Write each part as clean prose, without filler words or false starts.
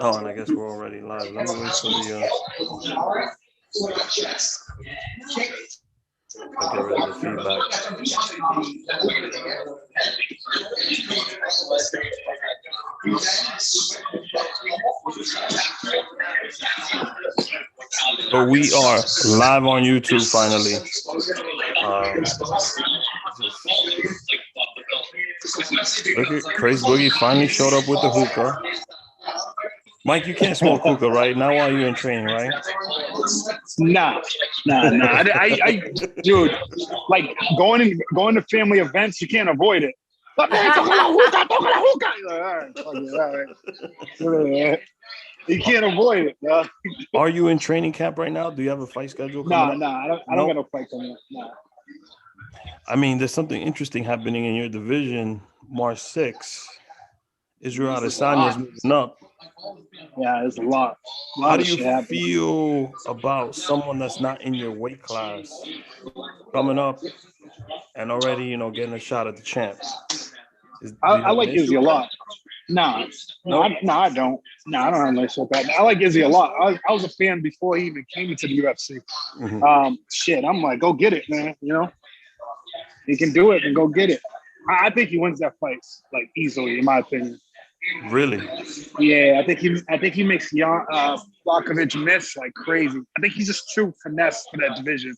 Oh, and I guess we're already live. Let me wait for the. I'll get rid of the feedback. So we are live on YouTube finally. Look at Crazy Boogie finally showed up with the hookah. Mike, you can't smoke hookah, right? Not while you're in training, right? Nah. I dude, like going to family events, you can't avoid it. You can't avoid it, bro. Are you in training camp right now? Do you have a fight schedule? Nah, I don't got no fight coming up. Nah. I mean, there's something interesting happening in your division. March 6th, Israel Adesanya is moving up. Yeah, there's a lot. How do you feel about someone that's not in your weight class coming up and already, getting a shot at the champ? I like Izzy a lot. No, I don't. No, I don't have a relationship with that. I like Izzy a lot. I was a fan before he even came into the UFC. Mm-hmm. I'm like, go get it, man. He can do it and go get it. I think he wins that fight like easily, in my opinion. Really? Yeah, I think he makes Blachowicz miss like crazy. I think he's just true finesse for that division.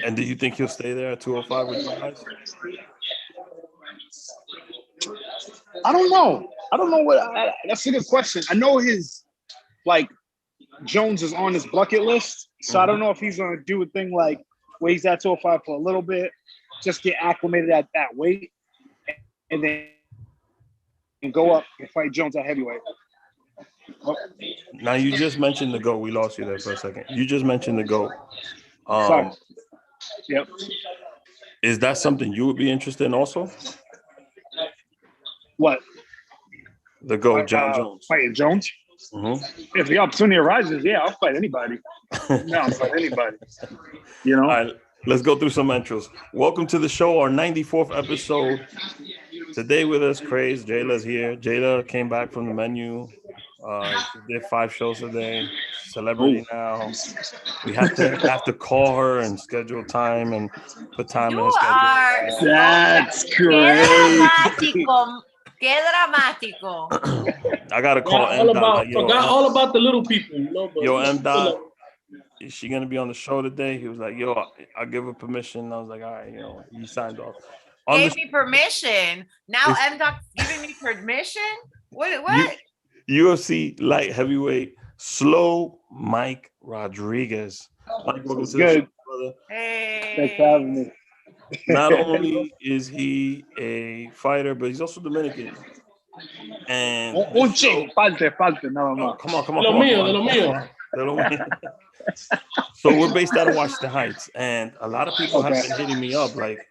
And do you think he'll stay there at 205 with you guys? I don't know that's a good question. I know his Jones is on his bucket list, so I don't know if he's gonna do a thing like where he's at 205 for a little bit, just get acclimated at that weight, and then go up and fight Jones at heavyweight. Now you just mentioned the GOAT. We lost you there for a second. You just mentioned the GOAT. Sorry. Yep. Is that something you would be interested in also? What? The GOAT, John Jones. Fighting Jones? Mm-hmm. If the opportunity arises, yeah, I'll fight anybody. I'll fight anybody. All right, let's go through some intros. Welcome to the show, our 94th episode. Today with us, Craze. Jaylah's here. Jaylah came back from the menu. She did 5 shows today. Celebrity now. We have to call her and schedule time and put time in her schedule. That's great. Qué dramático. I gotta call M. Forgot all about the little people. Yo, M. Is she gonna be on the show today? He was like, yo, I'll give her permission. I was like, all right, he signed off. Gave me permission. Now M. Doc's giving me permission? What? UFC Light Heavyweight, Slow Mike Rodriguez. Mike, welcome to the show, brother. Hey. Thanks for having me. Not only is he a fighter, but he's also Dominican. And falte, nada más. Come on. De lo mío. So we're based out of Washington Heights, and a lot of people have been hitting me up like,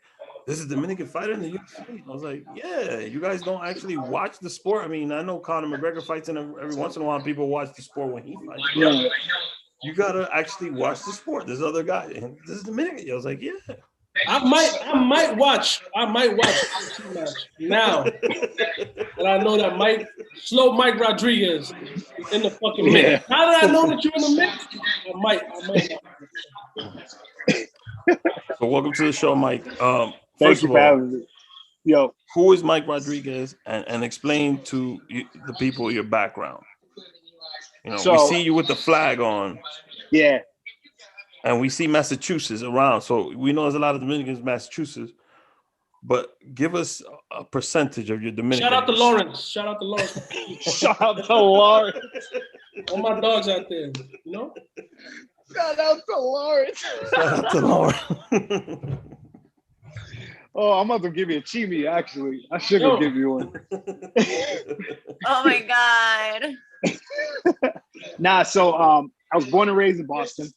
this is a Dominican fighter in the UFC. I was like, yeah, you guys don't actually watch the sport. I mean, I know Conor McGregor fights, and every once in a while people watch the sport when he fights. Yeah. You gotta actually watch the sport. There's other guys, and this is Dominican. I was like, yeah. I might watch now that I know that Slow Mike Rodriguez in the fucking mix. How did I know that you're in the mix? I might. So welcome to the show, Mike. Thank you for having me. Yo, who is Mike Rodriguez, and explain to the people your background. We see you with the flag on. Yeah. And we see Massachusetts around, so we know there's a lot of Dominicans in Massachusetts. But give us a percentage of your Dominican. Shout out to Lawrence. Shout out to Lawrence. All my dogs out there, Shout out to Lawrence. Oh, I'm about to give you a chimi, actually. I should go give you one. Oh my God. So I was born and raised in Boston.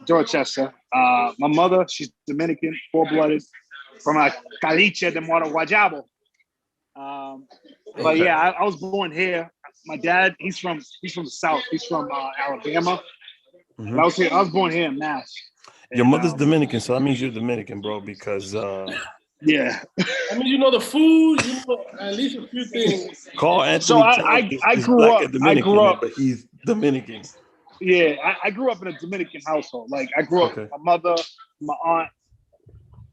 Dorchester. My mother, she's Dominican, full-blooded, from Caliche de Moro Guajabo. But yeah, I was born here. My dad, he's from the South. He's from Alabama. Mm-hmm. I was born here in Mass. Your mother's Dominican, so that means you're Dominican, bro, because Yeah. I mean, you know the food, you know at least a few things. Call Anthony. So I is grew black up. and Dominican, I grew up. but he's Dominican. Yeah, I grew up in a Dominican household. Like I grew up Okay. with my mother, my aunt,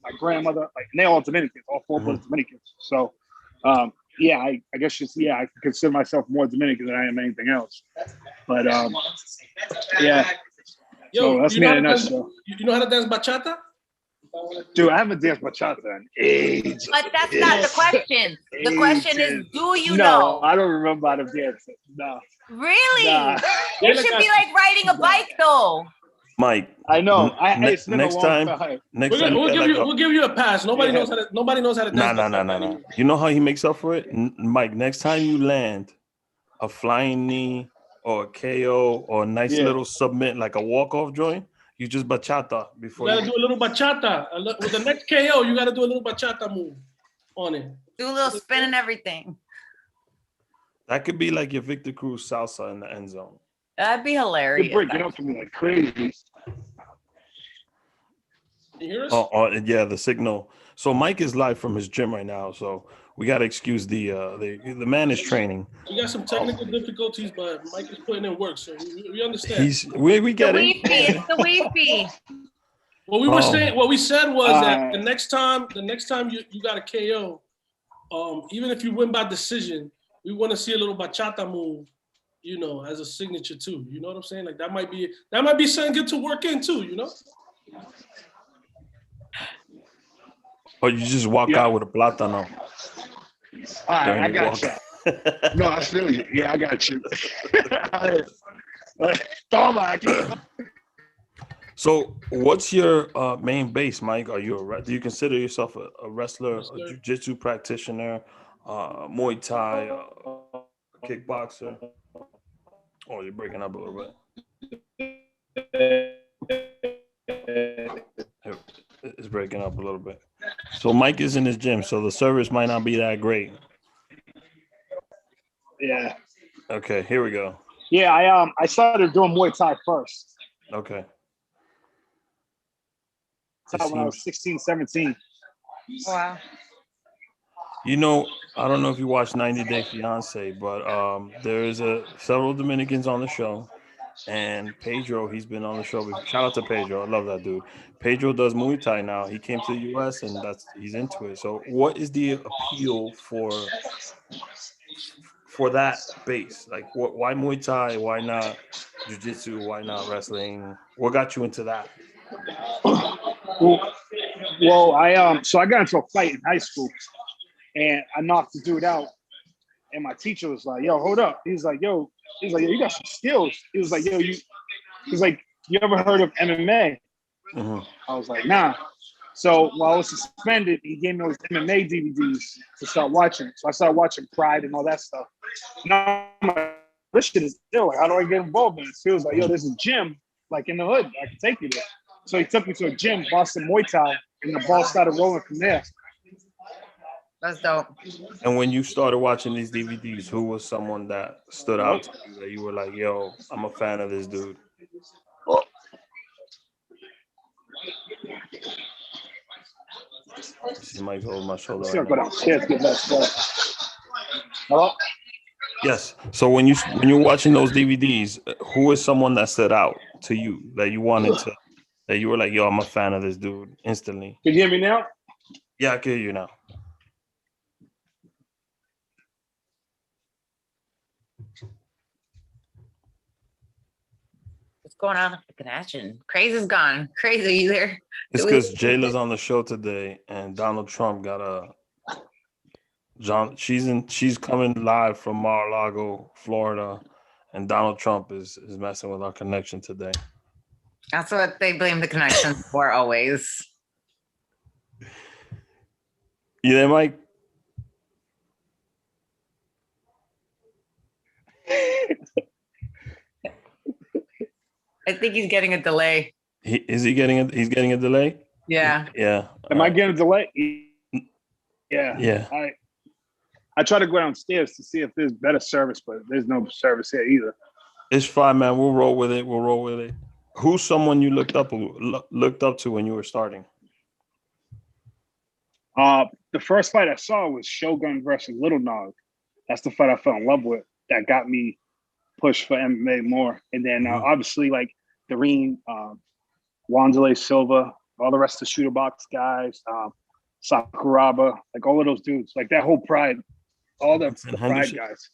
my grandmother, like and they're all Dominicans, all four brothers Dominicans. So yeah, I guess I can consider myself more Dominican than I am anything else. But yeah. Yo, so that's me in a nutshell. You know how to dance bachata? Dude, I haven't danced bachata in ages. But that's not the question. The question is, do you No, know? I don't remember how to dance it. No. Really? Nah. It should be like riding a bike, though. Mike, I know. It's been next a long time. We'll give you a pass. Nobody knows how to dance. Nah. You know how he makes up for it, Mike. Next time you land a flying knee or a KO or a nice little submit like a walk-off joint, you just bachata before. You gotta do a little bachata with the next KO. You gotta do a little bachata move on it. Do a little spin and everything. That could be like your Victor Cruz salsa in the end zone. That'd be hilarious. You're breaking up for me like crazy. You hear us? Oh, yeah, the signal. So Mike is live from his gym right now, so we gotta excuse the man is training. We got some technical difficulties, but Mike is putting in work, so we understand. We get it. It's the Wi-Fi. What we were saying, what we said was that the next time you got a KO, even if you win by decision, we want to see a little bachata move, you know, as a signature too. You know what I'm saying? Like that might be something good to work in too, you know? Oh, Or you just walk out with a plátano. All right, I got you. No, I feel you. Yeah, I got you. So, what's your main base, Mike? Do you consider yourself a wrestler, a jiu-jitsu practitioner, Muay Thai, kickboxer? Oh, you're breaking up a little bit. It's breaking up a little bit. So Mike is in his gym, so the service might not be that great. Yeah. Okay, here we go. Yeah, I started doing Muay Thai first. Okay. When I was 16, 17. Wow. You know, I don't know if you watch 90 Day Fiance, but there's several Dominicans on the show. And Pedro, he's been on the show before. Shout out to Pedro. I love that dude. Pedro does Muay Thai now. He came to the US and he's into it. So what is the appeal for that base? Like why Muay Thai? Why not jiu-jitsu? Why not wrestling? What got you into that? Well, I got into a fight in high school and I knocked the dude out. And my teacher was like, yo, hold up. He's like, yo, you got some skills. He was like, yo, you ever heard of MMA? Mm-hmm. I was like, nah. So while I was suspended, he gave me those MMA DVDs to start watching. So I started watching Pride and all that stuff. Now I'm like, this shit is ill. Like, how do I get involved in this? He was like, yo, there's a gym like in the hood. I can take you there. So he took me to a gym, Boston Muay Thai, and the ball started rolling from there. That's dope. And when you started watching these DVDs, who was someone that stood out to you that you were like, yo, I'm a fan of this dude? See Mike's over my shoulder. Hello? Yes. So when you're watching those DVDs, who is someone that stood out to you that you wanted to, that you were like, yo, I'm a fan of this dude instantly? Can you hear me now? Yeah, I can hear you now. What's going on with the connection? Craze is gone. Crazy, are you there? It's because Jaylah's on the show today, and Donald Trump got she's coming live from Mar-a-Lago, Florida, and Donald Trump is messing with our connection today. That's what they blame the connection for always. You there, Mike? I think he's getting a delay. He's getting a delay? Yeah. Yeah. Am I getting a delay? Yeah. Yeah. I try to go downstairs to see if there's better service, but there's no service here either. It's fine, man. We'll roll with it. Who's someone you looked up to when you were starting? The first fight I saw was Shogun versus Little Nog. That's the fight I fell in love with. That got me pushed for MMA more. And then obviously like Doreen, Wanderlei Silva, all the rest of the shooter box guys, Sakuraba, like all of those dudes, like that whole Pride, all the Pride guys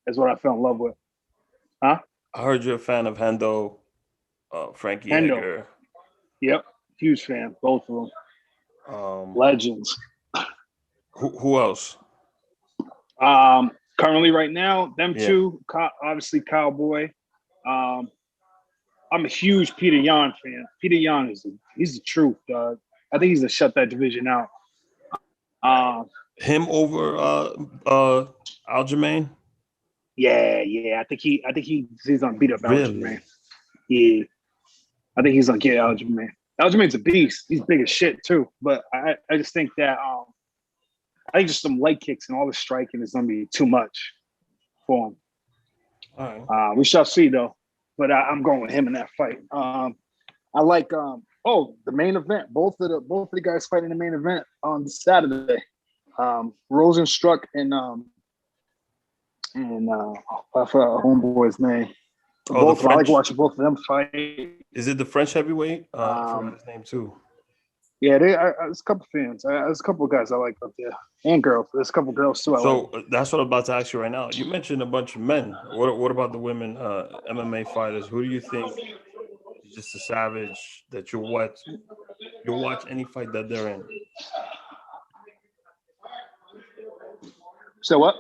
is what I fell in love with. Huh? I heard you're a fan of Hendo, Frankie Hendo. Edgar. Yep, huge fan, both of them. Legends. Who else? Currently, right now, them two. Obviously, Cowboy. I'm a huge Peter Yan fan. Peter Yan he's the truth, dog. I think he's gonna shut that division out. Him over Aljamain? Yeah. I think he's gonna beat up Aljamain. Yeah, I think he's gonna get Aljamain. Aljamain's a beast. He's big as shit too. But I just think that I think just some leg kicks and all the striking is gonna be too much for him. All right. We shall see though. But I'm going with him in that fight. I like the main event. Both of the guys fighting the main event on Saturday. Rosenstruck and I forgot homeboy's name. I like watching both of them fight. Is it the French heavyweight? I forgot his name too. Yeah, there's a couple fans. There's a couple of guys I like up there, and girls. There's a couple of girls too. That's what I'm about to ask you right now. You mentioned a bunch of men. What about the women MMA fighters? Who do you think is just a savage that you'll watch any fight that they're in? So what?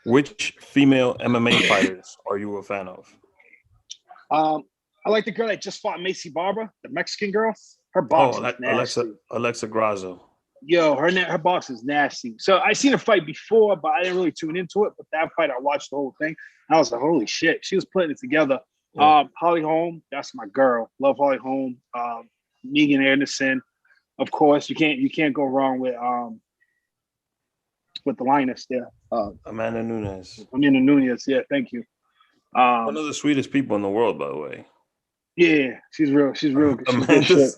Which female MMA fighters are you a fan of? I like the girl that just fought Macy Barber, the Mexican girl. Her box is nasty. Alexa Grasso. Yo, her box is nasty. So I seen her fight before, but I didn't really tune into it. But that fight, I watched the whole thing. I was like, holy shit, she was putting it together. Yeah. Holly Holm, that's my girl. Love Holly Holm. Megan Anderson, of course. You can't go wrong with the lioness there. Amanda Nunes. Yeah, thank you. One of the sweetest people in the world, by the way. Yeah, she's real. She's real. Amanda's,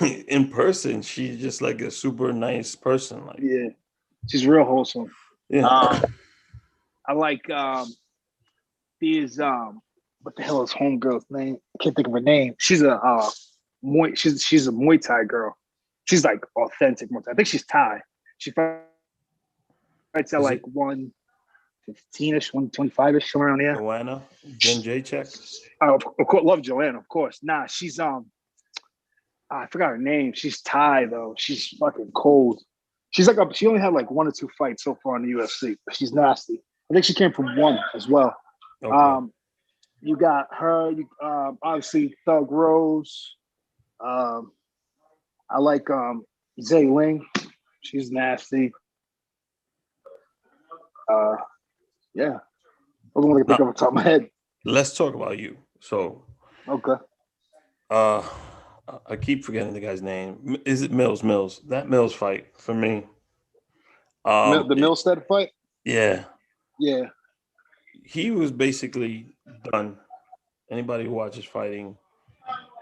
in person, she's just like a super nice person. Like, yeah, she's real wholesome. Yeah. I like these. What the hell is homegirl's name? I can't think of her name. She's a she's a Muay Thai girl. She's like authentic Muay Thai. I think she's Thai. She fights at like 115-ish, 125-ish, somewhere around there. Joanna, Jen Jacek. Of course, love Joanna, of course. Nah, she's I forgot her name. She's Thai though. She's fucking cold. She's like she only had like 1 or 2 fights so far in the UFC, but she's nasty. I think she came from 1 as well. Okay. You got her. Obviously Thug Rose. I like Zay Ling. She's nasty. Yeah. Those are the ones I can think of off the top of my head. Let's talk about you. So. Okay. I keep forgetting the guy's name. Is it Mills? Mills. That Mills fight for me. The Millstead fight? Yeah. Yeah. He was basically done. Anybody who watches fighting,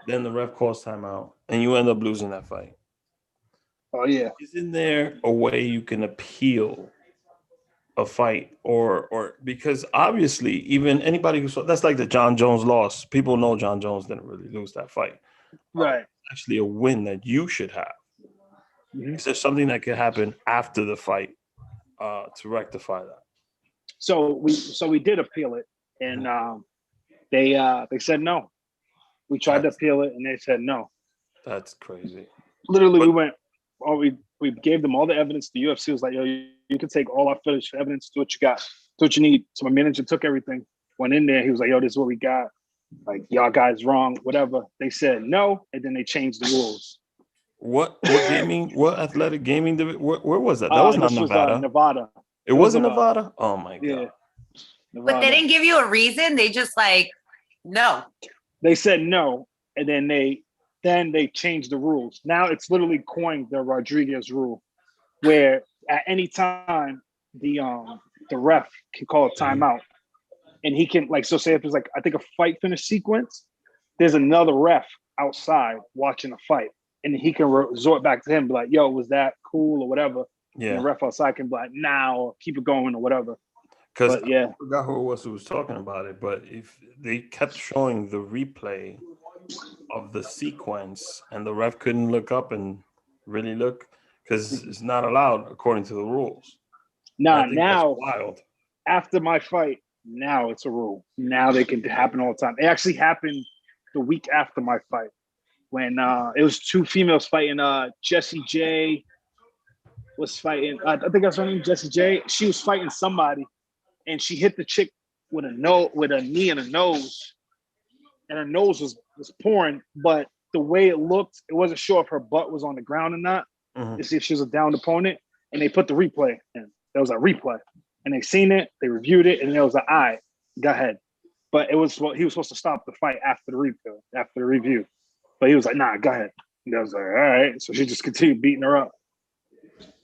then the ref calls timeout, and you end up losing that fight. Oh, yeah. Isn't there a way you can appeal a fight or because obviously even anybody who saw that's like the John Jones loss. People know John Jones didn't really lose that fight. Right. Actually a win that you should have. Mm-hmm. Is there something that could happen after the fight to rectify that? So we did appeal it, and they said no. We tried to appeal it, and they said no. That's crazy. Literally, we gave them all the evidence. The UFC was like, yo, you can take all our footage evidence, do what you got, do what you need. So my manager took everything, went in there. He was like, yo, this is what we got. Like, y'all guys wrong, whatever. They said no, and then they changed the rules. What gaming? What athletic gaming? Where was that? That was not Nevada. Nevada. It wasn't Nevada? Oh, my God. Yeah. But they didn't give you a reason? They just like, no. They said no, and then they changed the rules. Now it's literally coined the Rodriguez rule, where at any time the ref can call a timeout, and he can so say if it's like I think a fight finish sequence, there's another ref outside watching a fight. and he can resort back to him, be like, "Yo, was that cool or whatever?" Yeah. And the ref outside can be like, "Nah," or keep it going or whatever. Because yeah, I forgot who was talking about it, but if they kept showing the replay of the sequence and the ref couldn't look up and really look, because it's not allowed according to the rules. Nah, I think now that's wild. After my fight, now it's a rule. Now they can happen all the time. It actually happened the week after my fight when it was two females fighting. Jessie J was fighting. I think that's her name, Jessie J. She was fighting somebody, and she hit the chick with a knee and a nose, and her nose was pouring. But the way it looked, it wasn't sure if her butt was on the ground or not. To see if she was a downed opponent, and they put the replay in. There was a replay, and they seen it, they reviewed it, and it was like, all right, go ahead. But he was supposed to stop the fight after the review. But he was like, nah, go ahead. And I was like, all right. So she just continued beating her up.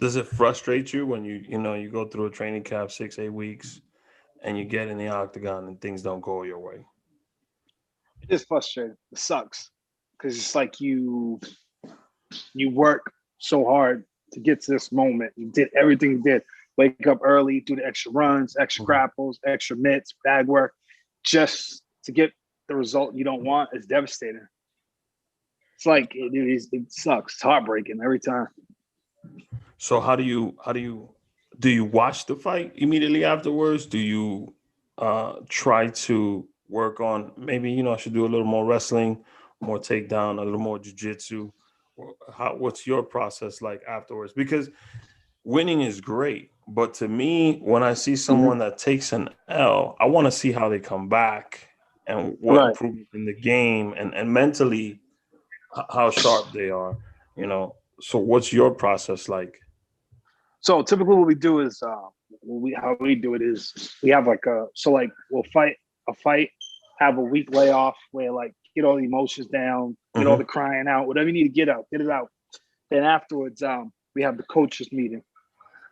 Does it frustrate you when you go through a training camp 6-8 weeks and you get in the octagon and things don't go your way? It is frustrating. It sucks. Because it's like you work so hard to get to this moment. You did everything you did. Wake up early, do the extra runs, extra grapples, extra mitts, bag work, just to get the result you don't want. Is devastating. It's like it sucks. It's heartbreaking every time. So how do you watch the fight immediately afterwards? Do you try to work on maybe I should do a little more wrestling, more takedown, a little more jiu-jitsu? What's your process like afterwards? Because winning is great, but to me, when I see someone that takes an L, I want to see how they come back and what improvement in the game and mentally how sharp they are. So what's your process like? So typically what we do is how we do it is we have we'll fight a fight, have a week layoff where get all the emotions down, get all the crying out, whatever you need to get it out. Then afterwards, we have the coaches meeting.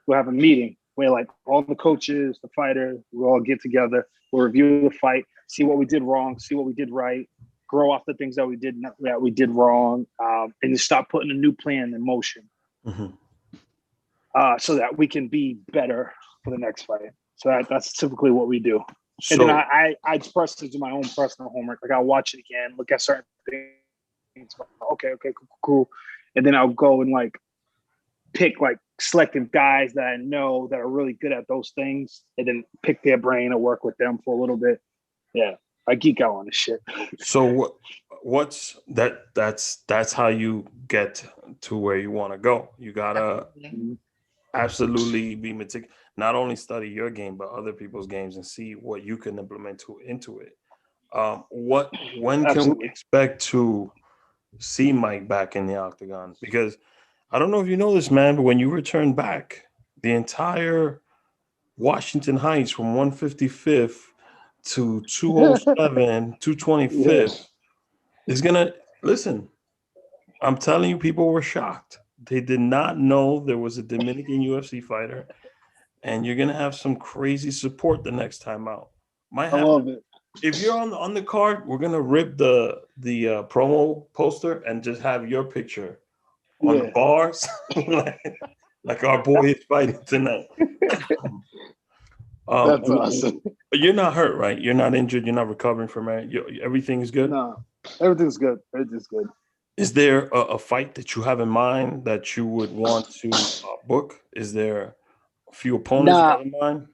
We'll have a meeting where all the coaches, the fighters, we all get together, we'll review the fight, see what we did wrong, see what we did right, grow off the things that we did wrong, and just start putting a new plan in motion. So that we can be better for the next fight. So that's typically what we do. And then I express it to my own personal homework. I'll watch it again, look at certain things. Okay, cool. And then I'll go and pick selective guys that I know that are really good at those things, and then pick their brain and work with them for a little bit. Yeah, I geek out on this shit. So what's that? That's how you get to where you want to go. You gotta absolutely be meticulous. Not only study your game, but other people's games and see what you can implement into it. When can we expect to see Mike back in the octagon? Because I don't know if you know this, man, but when you return back, the entire Washington Heights from 155th to 207, 225th is gonna listen. I'm telling you, people were shocked. They did not know there was a Dominican UFC fighter, and you're gonna have some crazy support the next time out. I love it. If you're on the card, we're gonna rip the promo poster and just have your picture on the bars, like our boy is fighting tonight. That's awesome. But you're not hurt, right? You're not injured. You're not recovering from it. Everything is good. No, everything's good. Everything's good. Is there a fight that you have in mind that you would want to book? Is there a few opponents you have in mind?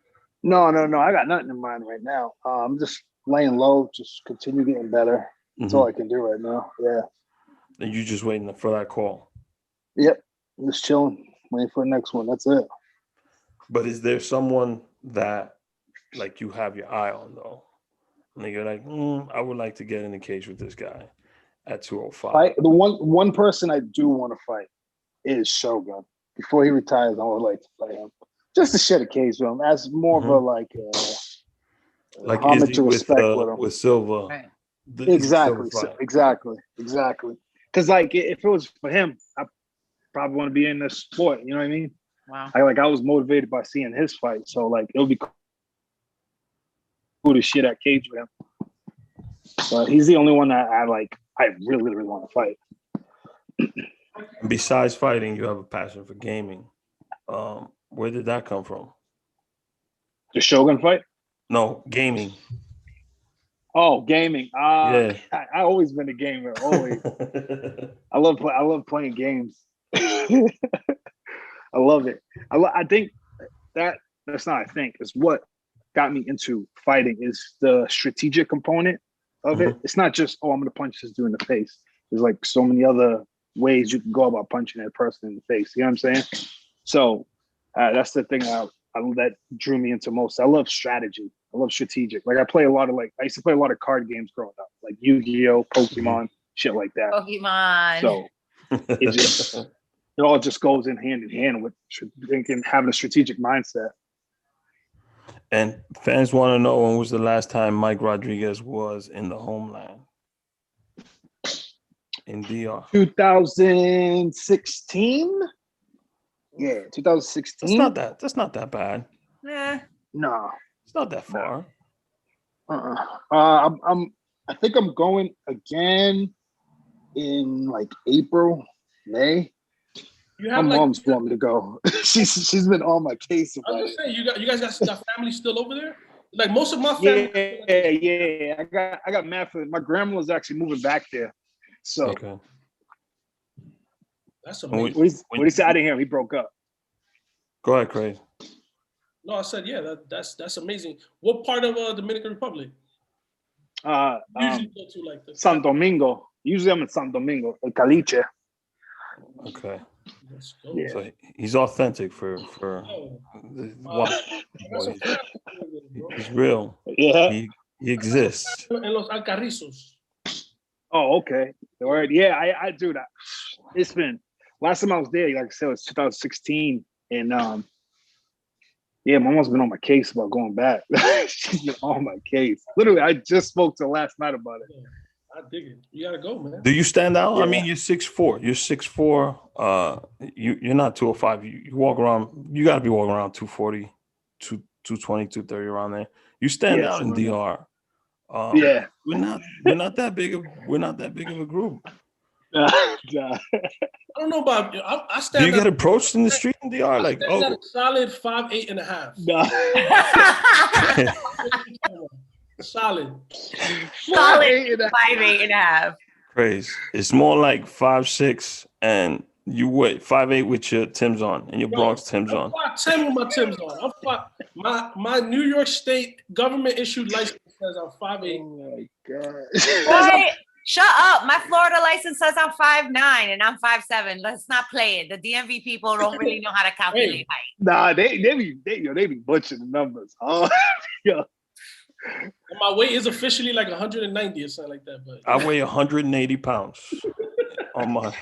No. I got nothing in mind right now. I'm just laying low, just continue getting better. That's all I can do right now. Yeah. And you just waiting for that call? Yep. I'm just chilling, waiting for the next one. That's it. But is there someone that you have your eye on though? And you're like, I would like to get in the cage with this guy at 205. The one person I do want to fight is Shogun. Before he retires, I would like to fight him. Just to share the cage with him as more of a homage to respect with Silva. Right. Exactly. Because if it was for him, I probably want to be in this sport. You know what I mean? Wow. I was motivated by seeing his fight, so it would be cool to share that cage with him. But he's the only one that I really, really want to fight. Besides fighting, you have a passion for gaming. Where did that come from? The Shogun fight? No, gaming. Oh, gaming. Yeah. I always been a gamer. Always. I love playing games. I love it. I think that's not. I think it's what got me into fighting is the strategic component of it. It's not just I'm gonna punch this dude in the face. There's like so many other ways you can go about punching that person in the face. You know what I'm saying? So that's the thing that drew me into most. I love strategy. I love strategic. Like I used to play a lot of card games growing up, like Yu-Gi-Oh, Pokemon, shit like that. Pokemon. So it all just goes in hand with thinking, having a strategic mindset. And fans want to know, when was the last time Mike Rodriguez was in the homeland? In DR. 2016? Yeah, 2016. That's not that bad. No. It's not that far. I think I'm going again in like April, May. My mom's want me to go. she's been on my case about I was gonna say, you guys got family still over there? Like most of my family. Yeah. I got mad for it. My grandma's actually moving back there. So okay. That's amazing. What he said, I didn't hear him. He broke up. Go ahead, Craze. No, I said, yeah, that's amazing. What part of Dominican Republic? Usually go to like the San Domingo. Usually I'm in San Domingo, El Caliche. Okay. Let's go. Yeah. So he's authentic for he's real. Yeah. He exists. En Los Alcarrizos. Oh, okay. All right. Yeah, I do that. It's been last time I was there, like I said, it was 2016. And yeah, my mom's been on my case about going back. She's been on my case. Literally, I just spoke to her last night about it. Yeah, I dig it. You gotta go, man. Do you stand out? Yeah. I mean, you're 6'4". You're 6'4". You're not 205. You walk around. You got to be walking around 240, 220, 230 around there. You stand out in DR. Yeah, we're not that big of a group. Nah. I don't know about you. I stand. Do you get approached in the street in DR? Like, I got a solid 5'8.5". Nah. Solid Solid. 5'8.5". Crazy. It's more like 5'6", and you weigh 5'8" with your Timbs on and your Bronx Timbs on. I'm 5'10" with my Timbs on. My New York State government issued license says I'm 5'8". Oh my god. What? Shut up. My Florida license says I'm 5'9" and I'm 5'7". Let's not play it. The DMV people don't really know how to calculate height. Nah, they be butchering the numbers. Oh, yeah. My weight is officially like 190 or something like that. But I weigh 180 pounds on my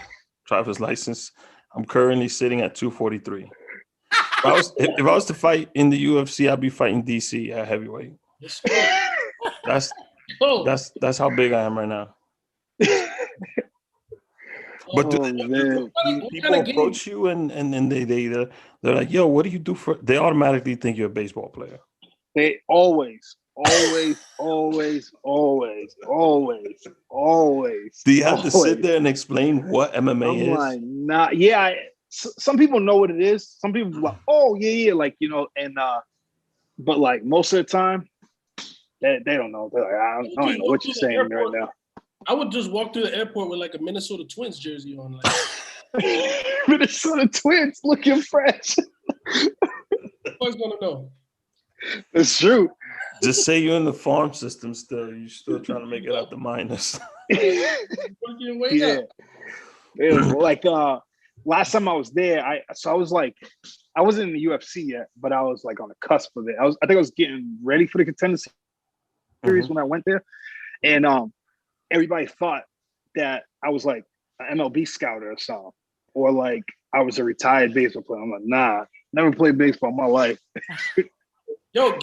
driver's license. I'm currently sitting at 243. If I was to fight in the UFC, I'd be fighting DC at heavyweight. That's how big I am right now. But do people approach you and they're like, yo, what do you do for? They automatically think you're a baseball player. They always. Do you have to sit there and explain what MMA is? Like, nah, yeah. Some people know what it is. Some people are like, oh yeah, like and but like most of the time, they don't know. They're like, I don't know what you're saying right now. I would just walk through the airport with like a Minnesota Twins jersey on. Like. Minnesota Twins looking fresh. Who's gonna know? It's true. Just say you're in the farm system still. You're still trying to make it out the minors. Yeah. Like last time I was there, I wasn't in the UFC yet, but I was like on the cusp of it. I think I was getting ready for the Contender Series when I went there. And everybody thought that I was like an MLB scout or something. Or like I was a retired baseball player. I'm like, nah, never played baseball in my life. Yo,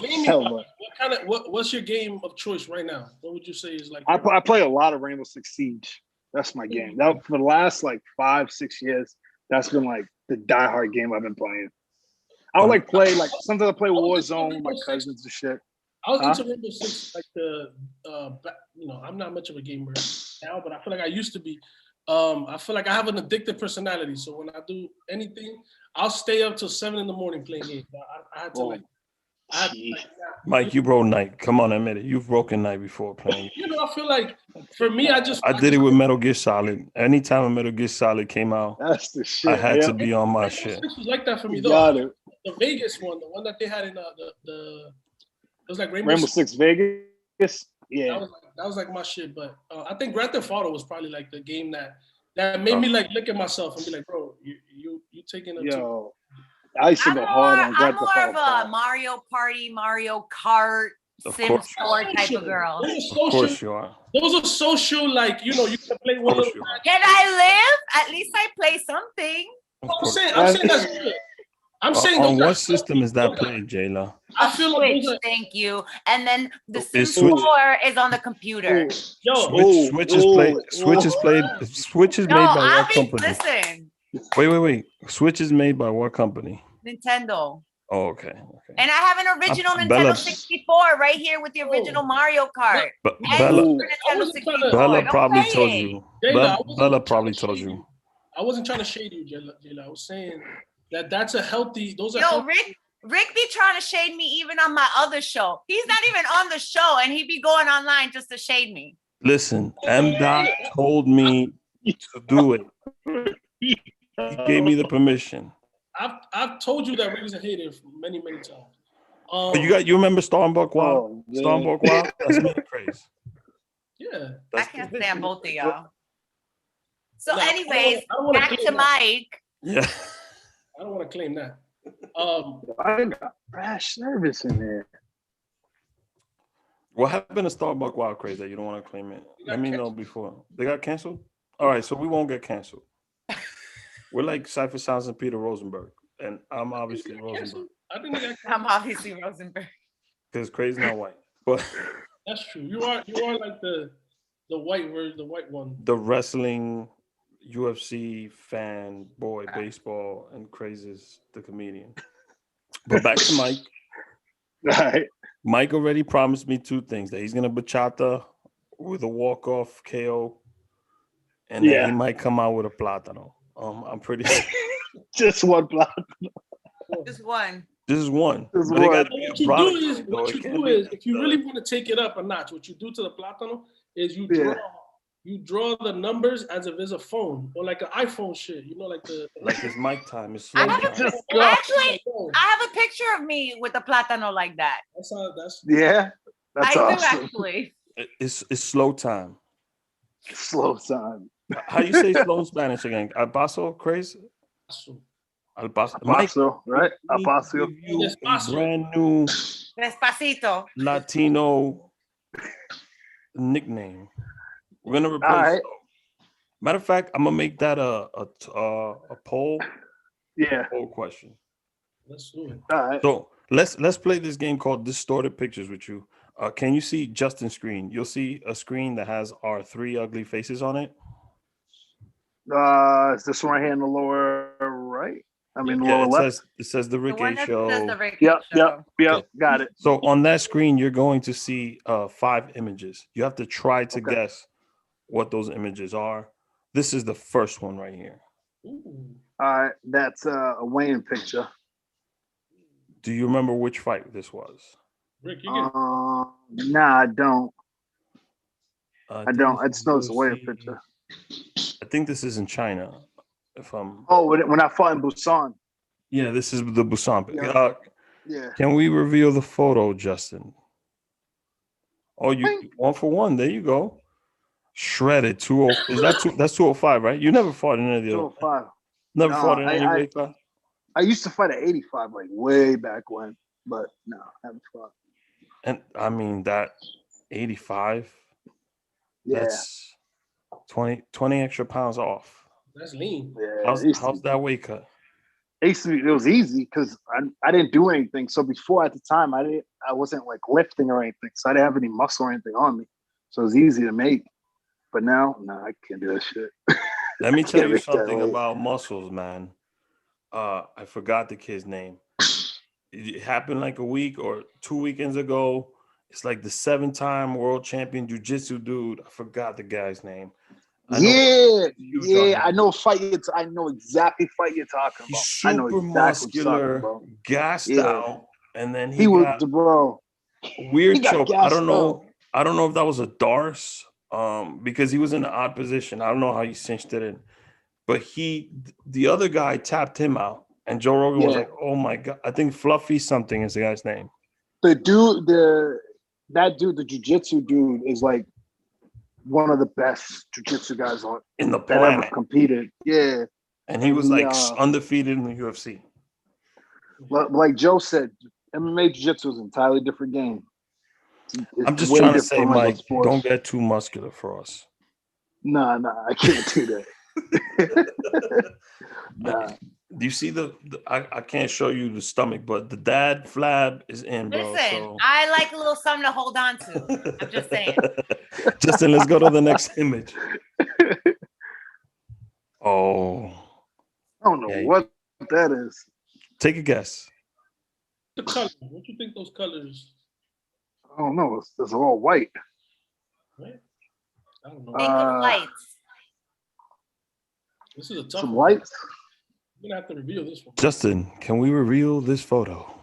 what's your game of choice right now? What would you say is like? I play a lot of Rainbow Six Siege. That's my game. That for the last like 5-6 years, that's been like the diehard game I've been playing. I would like play like sometimes I play Warzone with my cousins and shit. I was into Rainbow Six like I'm not much of a gamer now, but I feel like I used to be. I feel like I have an addictive personality. So when I do anything, I'll stay up till 7 in the morning playing games. I had to Mike, you broke night. Come on, admit it. You've broken night before playing. You know, I feel like for me, I did it with Metal Gear Solid. Anytime a Metal Gear Solid came out, that's the shit. I had to be on my shit. It was like that for me though. The Vegas one, the one that they had in it was like Rainbow Six Vegas. Yeah, that was like my shit. But I think Grand Theft Auto was probably like the game that made me like look at myself and be like, bro, you taking a yo. I used to go hard on Grand Theft Auto. I'm more of a Mario Party, Mario Kart, Sims 4 type of girl. Of course you are. Those are social, like, you know, you can play one little. Can I live? At least I play something. I'm saying that's good. I'm saying on what system is that played, Jaylah? I feel Switch, like thank you. And then the Sims 4 is on the computer. Switch is played. Switch is made by what company? Listen. Wait. Switch is made by what company? Nintendo. Oh, okay. And I have an original Nintendo 64 right here with the original Mario Kart. Bella probably told you. Bella probably told you. I wasn't trying to shade you, Jaylah. I was saying that's a healthy. Those are. Yo, Rick be trying to shade me even on my other show. He's not even on the show, and he be going online just to shade me. Listen, M. told me to do it. He gave me the permission. I've told you that Rick is a hater many times. You remember Stormbuck Wild? Stormbuck Wild? That's me crazy. Yeah. I can't stand both of y'all. So anyways, back to Mike. Yeah. I don't want to claim that. I got crash service in there. What happened to Starbuck Wild Craze that you don't want to claim it? Let me know before. They got canceled? All right, so we won't get canceled. We're like Cypher Sounds and Peter Rosenberg. And I'm obviously Rosenberg. I'm obviously Rosenberg. Because Craze not white. But that's true. You are like the white word, the white one. The wrestling UFC fan boy, baseball, and Craze is the comedian. But back to Mike. All right. Mike already promised me two things: that he's gonna bachata with a walk-off KO, and then he might come out with a plátano. I'm pretty just one plátano. Just one. This is one. What you do is, if you really want to take it up a notch, what you do to the plátano is you draw the numbers as if it's a phone or like an iPhone shit. You know, like it's mic time. It's slow. I have a picture of me with a plátano like that. That's I awesome. do actually. It's slow time. Slow time. How you say slow in Spanish again? Al paso, Craze? Al paso. Mike, right? Al paso. Brand new Despacito Latino nickname. We're gonna replace. Matter of fact, I'm gonna make that a poll. Yeah. Poll question. Let's do it. All right. So let's play this game called Distorted Pictures with you. Can you see Justin's screen? You'll see a screen that has our three ugly faces on it. Is this one right here in the lower right? I mean, lower left. It says the Rick A Show. Yep. Got it. So on that screen, you're going to see 5 images. You have to try to guess what those images are. This is the first one right here. Ooh. All right, that's a weighing picture. Do you remember which fight this was? Rick, nah, I don't. I don't. I just know it's a weighing picture. I think this is in China. If I'm. Oh, when I fought in Busan. Yeah, this is the Busan. Yeah. Can we reveal the photo, Justin? Oh, you 1 for 1. There you go. Shredded 205. Is that that's 205, right? You never fought in any of the 205. Never fought in any weight class? I used to fight at 85, like way back when, but no, I haven't fought. And I mean that 85. Yeah. That's 20 extra pounds off. That's lean. Yeah, how's that weight cut? It was easy because I didn't do anything. So before, at the time, I wasn't like lifting or anything, so I didn't have any muscle or anything on me. So it was easy to make. But now, I can't do that shit. Let me tell you something about muscles, man. I forgot the kid's name. It happened like a week or 2 weekends ago. It's like the 7-time world champion jiu-jitsu dude. I forgot the guy's name. I know fight. I know exactly fight you're talking about. He's I know super exactly muscular, gassed out, and then he was got bro. Weird He got choke. gassed out. I don't know if that was a Dars, because he was in an odd position. I don't know how he cinched it in, but the other guy tapped him out, and Joe Rogan was like, "Oh my god!" I think Fluffy something is the guy's name. The jiu-jitsu dude is like one of the best jiu-jitsu guys in the that planet. ever competed. Yeah, and he was like undefeated in the UFC. Like Joe said, MMA jiu-jitsu is an entirely different game. I'm just trying to say, Mike, don't get too muscular for us. Nah, I can't do that. Nah. Do you see I can't show you the stomach, but the dad flab is in, bro. Listen, I like a little something to hold on to. I'm just saying. Justin, let's go to the next image. Oh. I don't know what that is. Take a guess. The color. What do you think those colors? I don't know. It's all white. Right? I don't know. Think of lights. This is a tough Some one. lights. We're gonna have to reveal this one. Justin, can we reveal this photo?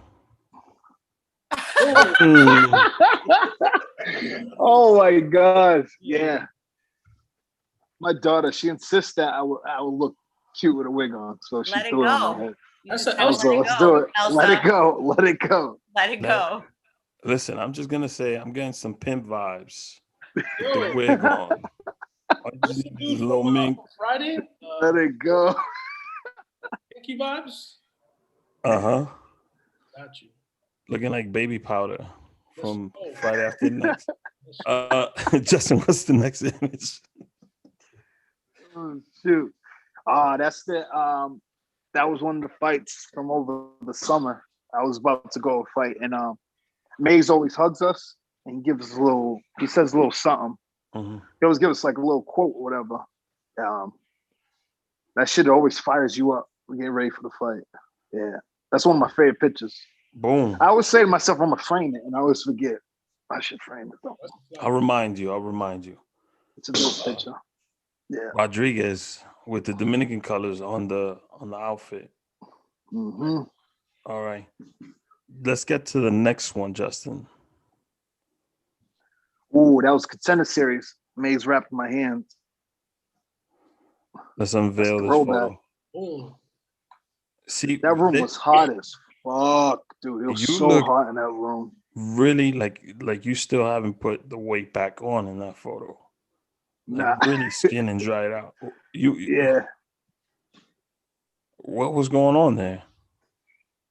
Oh my gosh. Yeah. My daughter, she insists that I will look cute with a wig on. So she threw it on my head. Let's do it. Elsa. Let it go. Let it go. Let it go. Listen, I'm just gonna say I'm getting some pimp vibes with the wig on. Little mink. Friday. Let it go. Pinky vibes. Uh-huh. Got you. Looking like baby powder from Friday After Next. Justin, what's the next image? Oh, shoot. That's that was one of the fights from over the summer. I was about to go fight, and Maze always hugs us and gives us he says a little something. Mm-hmm. He always gives us like a little quote or whatever. That shit always fires you up. We get ready for the fight. Yeah. That's one of my favorite pictures. Boom. I always say to myself, I'm going to frame it, and I always forget. I should frame it, though. I'll remind you. It's a dope picture. Yeah. Rodriguez with the Dominican colors on the outfit. Mm-hmm. All right. Let's get to the next one, Justin. Ooh, that was Contender Series. Maze wrapped in my hands. Let's unveil this photo. Ooh. See, that room was hot as fuck, dude. It was so hot in that room. Really, like you still haven't put the weight back on in that photo. Like really skin and dried out. Yeah. What was going on there?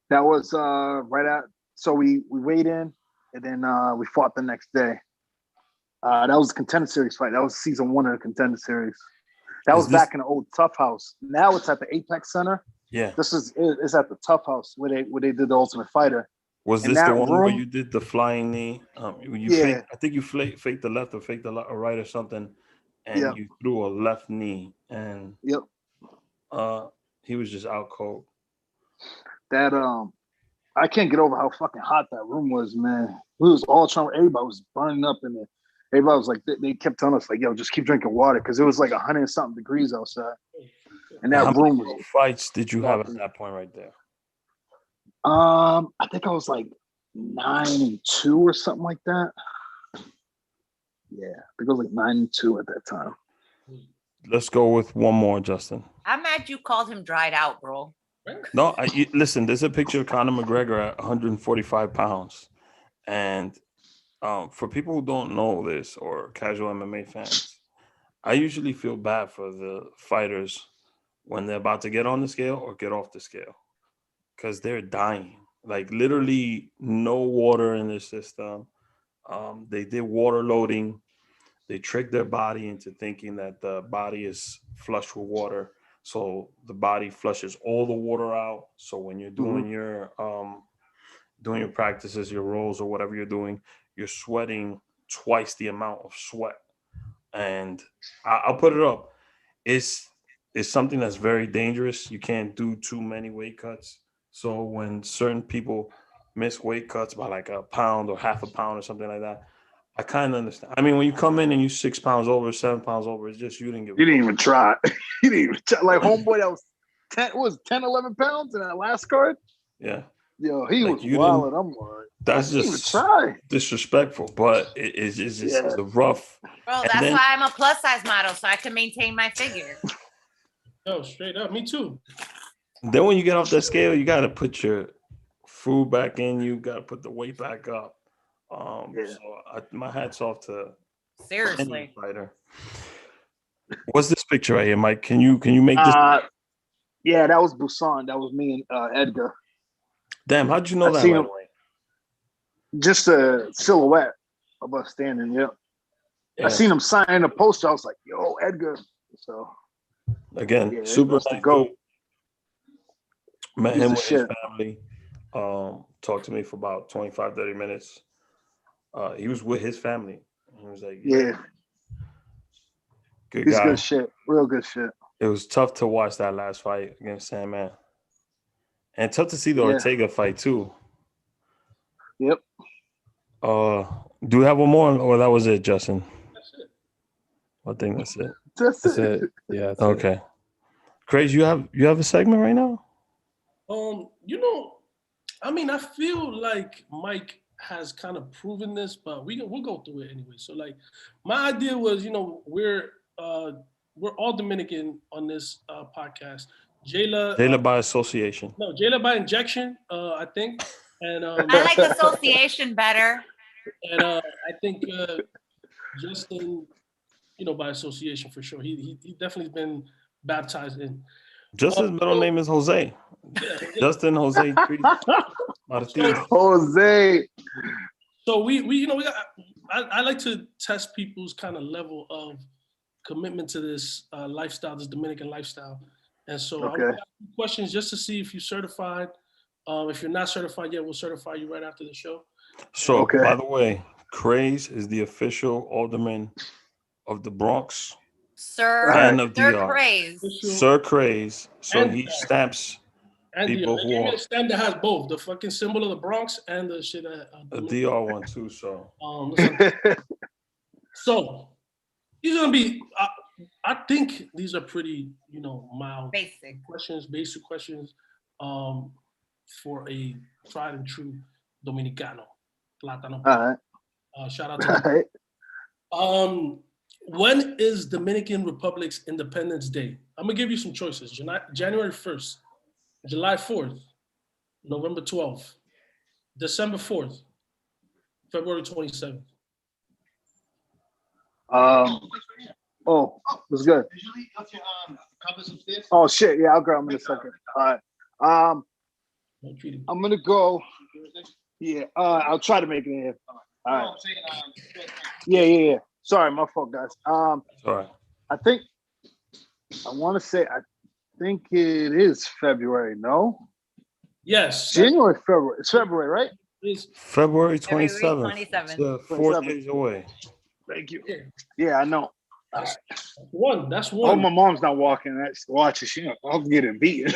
That was right out. So we weighed in, and then we fought the next day. That was a Contender Series fight. That was season 1 of the Contender Series. That was back in the old Tough House. Now it's at the Apex Center. Yeah. It's at the Tough House where they did the Ultimate Fighter. Was this the one where you did the flying knee? I think you faked the left or faked the right or something, and you threw a left knee, and he was just out cold. That I can't get over how fucking hot that room was, man. We was all trying. Everybody was burning up in there. Everybody was like, they kept telling us like, "Yo, just keep drinking water," because it was like 100-something degrees outside. And that room was. How many fights did you have at that point right there? I think I was like 9-2 or something like that. Yeah, I think I was like 9-2 at that time. Let's go with one more, Justin. I'm mad you called him dried out, bro. No, listen, there's a picture of Conor McGregor at 145 pounds. And for people who don't know this or casual MMA fans, I usually feel bad for the fighters when they're about to get on the scale or get off the scale because they're dying. Like literally no water in their system. They did water loading. They tricked their body into thinking that the body is flush with water. So the body flushes all the water out. So when you're doing your practices, your rolls or whatever you're doing, you're sweating twice the amount of sweat. And I'll put it up. It's something that's very dangerous. You can't do too many weight cuts. So when certain people miss weight cuts by like a pound or half a pound or something like that, I kind of understand. I mean, when you come in and you 6 pounds over, 7 pounds over, it's just you didn't give. You didn't even try. You didn't even try. Like homeboy that was 10, 11 pounds in that last card. Yeah. Yo, he Like, was wild. I'm like, that's just disrespectful, but it's the rough. Bro, that's why I'm a plus size model, so I can maintain my figure. Oh, straight up, me too. Then when you get off that scale, you got to put your food back in. You got to put the weight back up. So my hat's off to seriously any fighter. What's this picture right here, Mike? Can you make this? Yeah, that was Busan. That was me and Edgar. Damn, how'd you know that? By the way? Just a silhouette of us standing. Yeah. I seen him signing a poster. I was like, "Yo, Edgar." So again, super nice go. Met him with his family. Talked to me for about 25, 30 minutes. He was with his family. He was like, "Yeah, good guy. Good shit. Real good shit." It was tough to watch that last fight against Sandman, and tough to see the Ortega fight too. Yep. Do we have one more, or that was it, Justin? That's it. I think that's it. That's it. Yeah. That's okay. Crazy, you have a segment right now? I mean, I feel like Mike has kind of proven this, but we'll go through it anyway. So, like, my idea was, we're all Dominican on this podcast. Jaylah by association. No, Jaylah by injection, I think. And I like association better. And I think Justin, by association for sure. He definitely been baptized in. Justin's middle name is Jose. Yeah. Justin Jose Martinez. Jose. So I like to test people's kind of level of commitment to this lifestyle, this Dominican lifestyle. And so I'm going to ask you questions just to see if you're certified. If you're not certified yet, we'll certify you right after the show. So, by the way, Craze is the official alderman of the Bronx. Sir, and of Sir Craze. Sir Craze. So he stamps and people who are. A stamp that has both the fucking symbol of the Bronx and the shit. A DR one too. So. So these are gonna be. I think these are pretty, mild, basic questions, for a tried and true Dominicano, Latino. All right. Shout out to. When is Dominican Republic's Independence Day? I'm gonna give you some choices. January 1st, July 4th, November 12th, December 4th, February 27th. Oh, was good. Oh shit, yeah, I'll grab them in a second. All right. I'm gonna go. Yeah, I'll try to make it in here. All right. Yeah. Sorry, my fault, guys. All right. I think it is February. No. Yes. January, February. It's February, right? It's February 27th. It's 4 days away. Thank you. Yeah, I know. That's one. Oh, my mom's not watching. I'll get it beaten.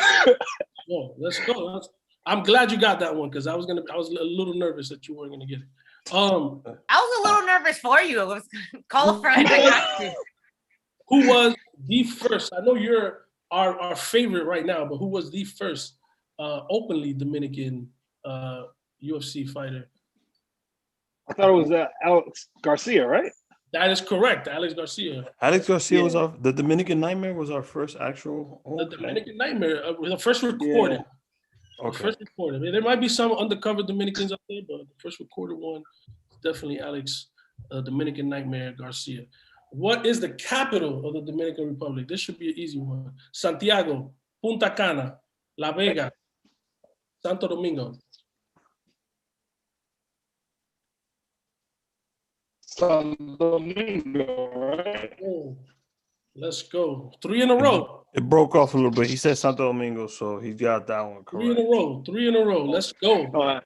Let's go. I'm glad you got that one because I was a little nervous that you weren't gonna get it. I was a little nervous for you. I was call a friend. Who was the first? I know you're our favorite right now, but who was the first openly Dominican UFC fighter? I thought it was Alex Garcia, right? That is correct, Alex Garcia. Alex Garcia was the Dominican Nightmare was our first actual. The Dominican Nightmare, the first recorded. Okay. The first recorded. I mean, there might be some undercover Dominicans out there, but the first recorded one is definitely Alex Dominican Nightmare Garcia. What is the capital of the Dominican Republic? This should be an easy one. Santiago, Punta Cana, La Vega, Santo Domingo. Santo Domingo, right? Oh, let's go. 3 in a row. It broke off a little bit. He said Santo Domingo, so he got that one correct. 3 in a row. Let's go.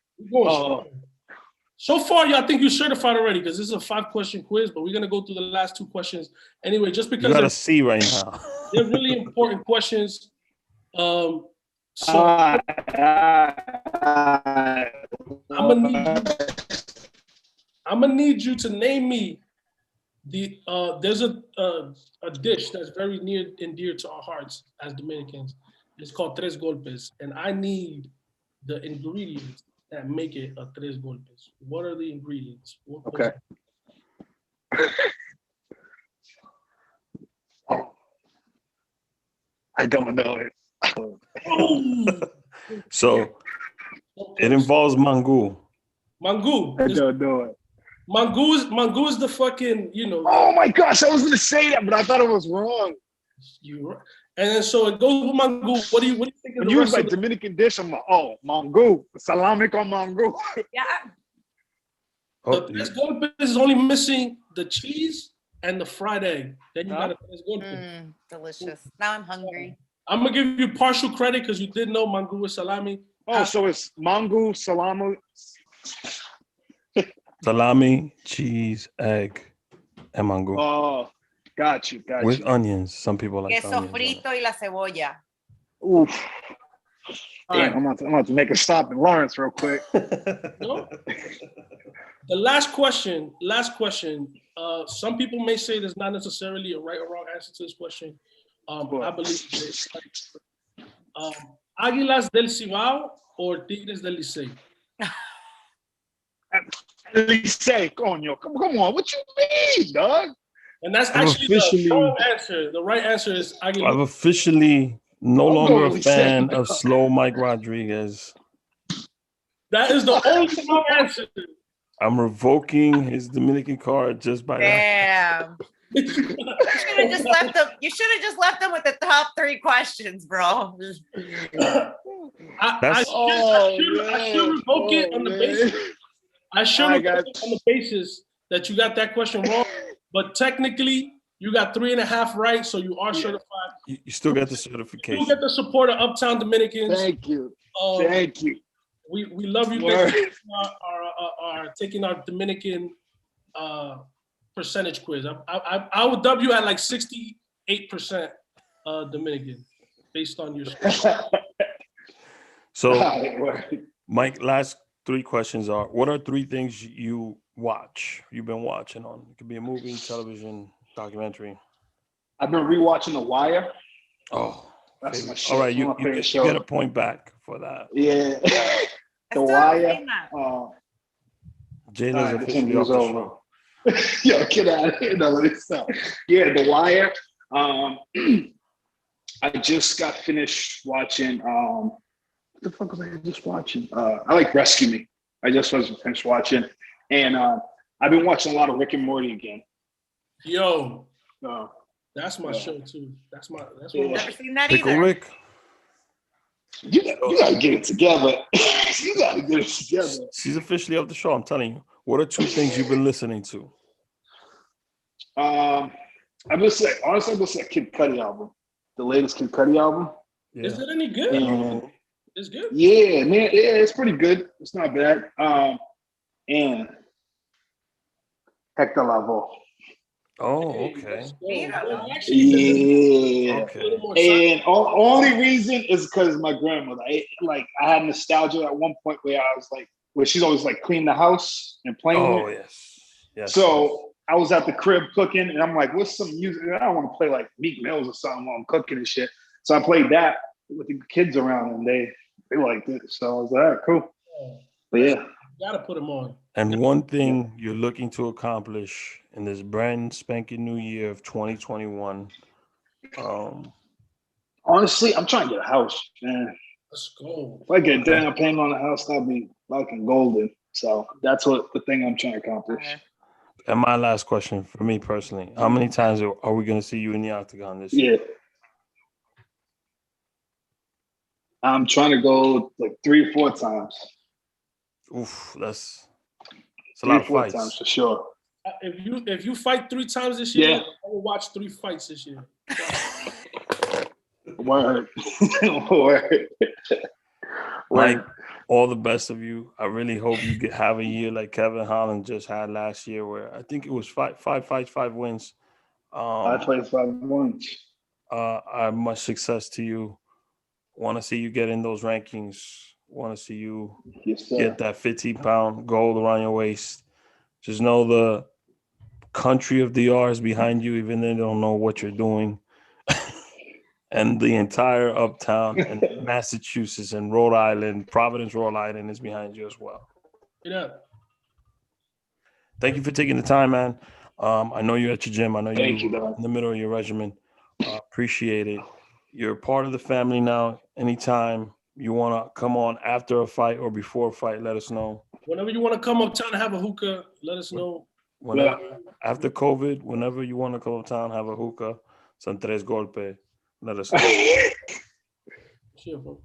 So far, I think you're certified already because this is a 5-question quiz, but we're going to go through the last 2 questions. Anyway, just because you got to see right now. They're really important questions. I'm I'm gonna need you to name me there's a dish that's very near and dear to our hearts as Dominicans. It's called tres golpes, and I need the ingredients that make it a tres golpes. What are the ingredients? Okay. I don't know it. So it involves mango. Mango. I don't know it. Mango is the fucking, you know. Oh my gosh, I was gonna say that, but I thought it was wrong. And then so it goes with mango. What do you think? When you was like Dominican dish, I'm like, oh, mango, salami con mango. Yeah. The tres golpes is only missing the cheese and the fried egg. Then you got a tres golpe. Delicious. Now I'm hungry. I'm gonna give you partial credit because you did know mango with salami. Oh, so it's mango, salami. Salami, cheese, egg, and mango. Oh, got you. With onions. Some people like Queso onions. frito y la cebolla. Oof. Right. I'm about to make a stop in Lawrence real quick. No? The last question. Some people may say there's not necessarily a right or wrong answer to this question. I believe it's Águilas del Cibao or Tigres del Licey. Licey, coño. Come on. What you mean, dog? And that's actually the wrong answer. The right answer is Águilas. I'm officially no longer a fan of Slow Mike Rodriguez. That is the only wrong answer. I'm revoking his Dominican card just by that. Damn. You should have just left them with the top 3 questions, bro. I should revoke it on the basis. I should revoke it on the basis that you got that question wrong. But technically, you got 3.5 right, so you are certified. You still get the certification. You get the support of Uptown Dominicans. Thank you. Thank you. We love you guys are taking our Dominican percentage quiz. I would dub you at like 68% Dominican based on your score. So, Mike, last 3 questions are: what are 3 things you've been watching on? It could be a movie, television, documentary. I've been rewatching The Wire. Oh, that's my shit. All right, you get a point back for that. Yeah. The Wire. Jayla's officially off the show. Yo, get out of here. No, yeah, The Wire. I just got finished watching. What the fuck was I just watching? I like Rescue Me. I just wasn't finished watching. And I've been watching a lot of Rick and Morty again. Yo. That's my show too. That's never seen that Pickle either. Rick. You gotta get it together. You gotta get it together. She's officially off the show. I'm telling you. What are 2 things you've been listening to? I'm gonna say Kid Cudi album. The latest Kid Cudi album. Yeah. Is it any good? It's good. Yeah, man. Yeah, it's pretty good. It's not bad. And Hector Lavoe. Oh, okay. Yeah. Okay. And only reason is because my grandmother. I had nostalgia at one point where I was like, where she's always like cleaning the house and playing. Oh, yes. So I was at the crib cooking, and I'm like, what's some music? I don't want to play like Meek Mills or something while I'm cooking and shit. So I played that with the kids around, and they liked it. So I was like, all right, cool. But yeah. You gotta put them on. And one thing you're looking to accomplish in this brand spanking new year of 2021. Honestly, I'm trying to get a house, man. Let's go. If I get down paying on a house, that'll be fucking golden. So that's the thing I'm trying to accomplish. And my last question for me personally: how many times are we going to see you in the octagon this year? Yeah, I'm trying to go like 3 or 4 times. Oof, that's a lot of 3 or 4 fights. times for sure. If you fight 3 times this year, I will watch 3 fights this year. Word. Word. Mike, all the best of you. I really hope you have a year like Kevin Holland just had last year, where I think it was 5 fights, 5 wins. 5 fights, 5 wins. I have much success to you. Want to see you get in those rankings. Want to see you get that 15-pound gold around your waist. Just know the country of DR is behind you, even though they don't know what you're doing. And the entire uptown and Massachusetts and Rhode Island, Providence, Rhode Island is behind you as well. Yeah. Thank you for taking the time, man. I know you're at your gym. I know you're in the middle of your regimen. Appreciate it. You're part of the family now. Anytime you want to come on after a fight or before a fight, let us know. Whenever you want to come uptown and have a hookah, let us know. Whenever, after COVID, whenever you want to come uptown, have a hookah, son tres golpe, let us know.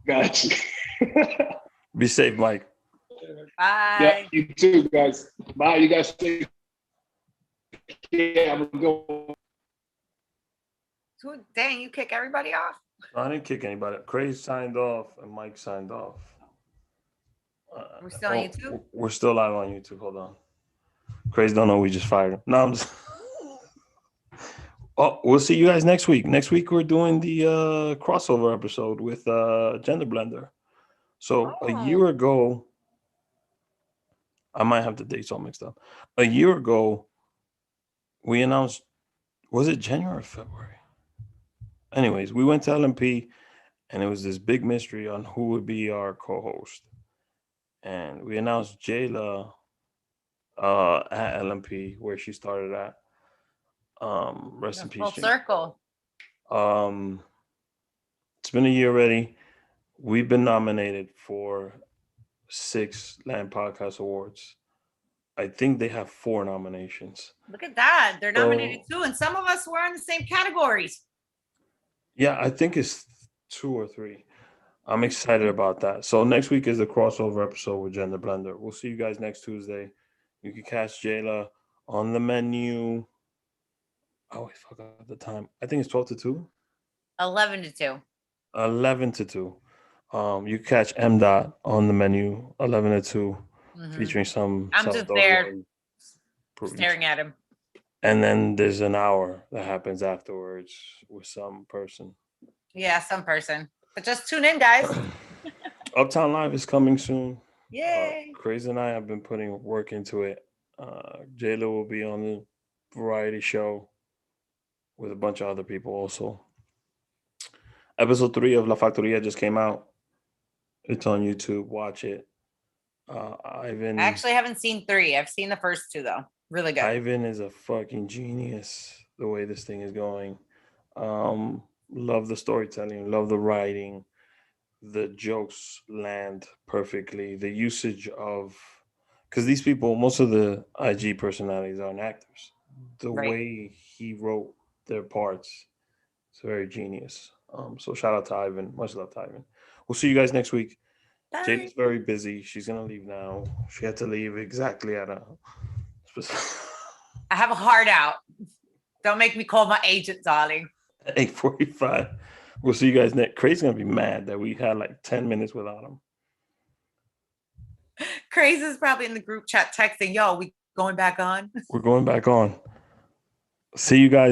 Gotcha. Be safe, Mike. Bye. Yeah, you too, guys. Bye. You guys take care. Have a good one. Dang, you kick everybody off? I didn't kick anybody. Craze signed off and Mike signed off. We're still on YouTube? We're still live on YouTube. Hold on. Craze don't know we just fired him. No, I'm just... Oh, we'll see you guys next week. Next week, we're doing the crossover episode with Gender Blender. So a year ago, I might have the dates all mixed up. A year ago, we announced, was it January or February? Anyways, we went to LMP, and it was this big mystery on who would be our co-host. And we announced Jaylah at LMP, where she started at. Rest in peace. Full circle. It's been a year already. We've been nominated for 6 Land Podcast Awards. I think they have 4 nominations. Look at that. They're nominated too. And some of us were in the same categories. Yeah, I think it's 2 or 3. I'm excited about that. So next week is the crossover episode with Gender Blender. We'll see you guys next Tuesday. You can catch Jaylah on the menu. I always fuck up the time. I think it's 12 to 2. 11 to 2. 11 to 2. You catch M. Dot on the menu, 11 to 2, featuring some. I'm just there staring at him. And then there's an hour that happens afterwards with some person. Yeah, some person. But just tune in, guys. Uptown Live is coming soon. Yay. Craze and I have been putting work into it. Jaylah will be on the variety show with a bunch of other people also. Episode 3 of La Factoria just came out. It's on YouTube. Watch it. Ivan. I actually haven't seen 3. I've seen the first 2 though. Really good. Ivan is a fucking genius the way this thing is going. Love the storytelling, love the writing. The jokes land perfectly. The usage of, because these people, most of the IG personalities aren't actors. The way he wrote their parts, it's very genius. So shout out to Ivan. Much love to Ivan. We'll see you guys next week. Jaydah's very busy. She's gonna leave now. She had to leave exactly at a. I have a heart out. Don't make me call my agent, darling. 8:45. We'll see you guys next. Crazy's gonna be mad that we had like 10 minutes without him. Crazy is probably in the group chat texting, yo, we going back on? We're going back on. See you guys.